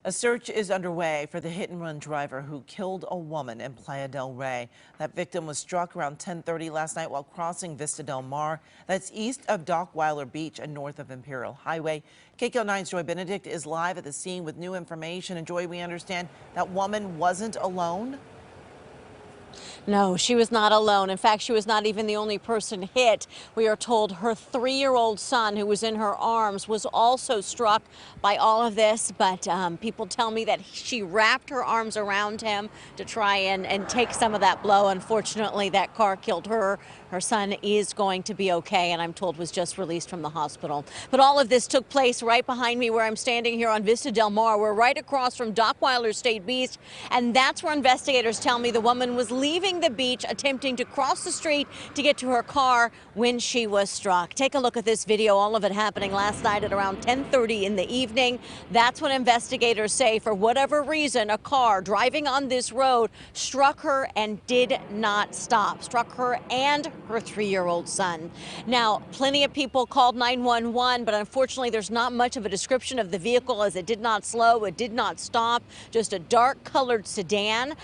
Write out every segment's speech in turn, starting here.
A search is underway for the hit-and-run driver who killed a woman in Playa del Rey. That victim was struck around 10:30 last night while crossing Vista Del Mar. That's east of Dockweiler Beach and north of Imperial Highway. KCAL9's Joy Benedict is live at the scene with new information. And Joy, we understand that woman wasn't alone. No, she was not alone. In fact, she was not even the only person hit. We are told her 3-year-old son, who was in her arms, was also struck by all of this. But people tell me that she wrapped her arms around him to try and take some of that blow. Unfortunately, that car killed her. Her son is going to be okay, and I'm told was just released from the hospital. But all of this took place right behind me where I'm standing here on Vista Del Mar. We're right across from Dockweiler State Beach, and that's where investigators tell me the woman was leaving the beach, attempting to cross the street to get to her car when she was struck. Take a look at this video, all of it happening last night at around 10:30 in the evening. That's when investigators say, for whatever reason, a car driving on this road struck her and did not stop. Struck her and her 3-year-old son. Now, plenty of people called 911, but unfortunately there's not much of a description of the vehicle, as it did not slow, it did not stop, just a dark colored sedan.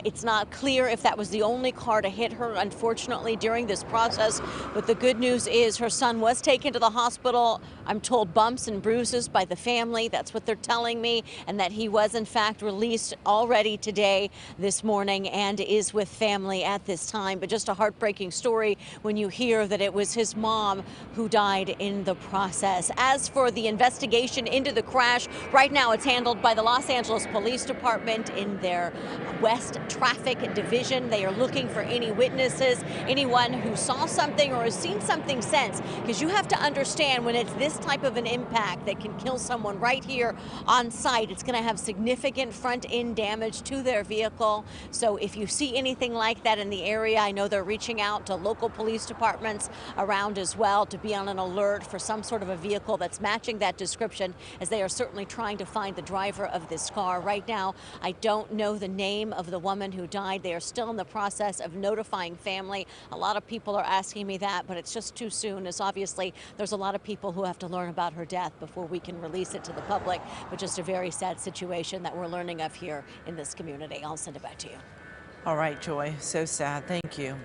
It's not clear if that was the only car to hit her, unfortunately, during this process. But the good news is her son was taken to the hospital. I'm told bumps and bruises by the family. That's what they're telling me, and that he was in fact released already today, this morning, and is with family at this time. But just a heartbreaking story when you hear that it was his mom who died in the process. As for the investigation into the crash, right now it's handled by the Los Angeles Police Department in their West Traffic Division. They are looking for any witnesses, anyone who saw something or has seen something since, because you have to understand, when it's this type of an impact that can kill someone right here on site, it's going to have significant front end damage to their vehicle. So if you see anything like that in the area, I know they're reaching out to local police departments around as well to be on an alert for some sort of a vehicle that's matching that description, as they are certainly trying to find the driver of this car. Right now, I don't know the name of the woman who died. They are still in the process of notifying family. A lot of people are asking me that, but it's just too soon, as obviously there's a lot of people who have to learn about her death before we can release it to the public. But just a very sad situation that we're learning of here in this community. I'll send it back to you. All right, Joy. So sad. Thank you.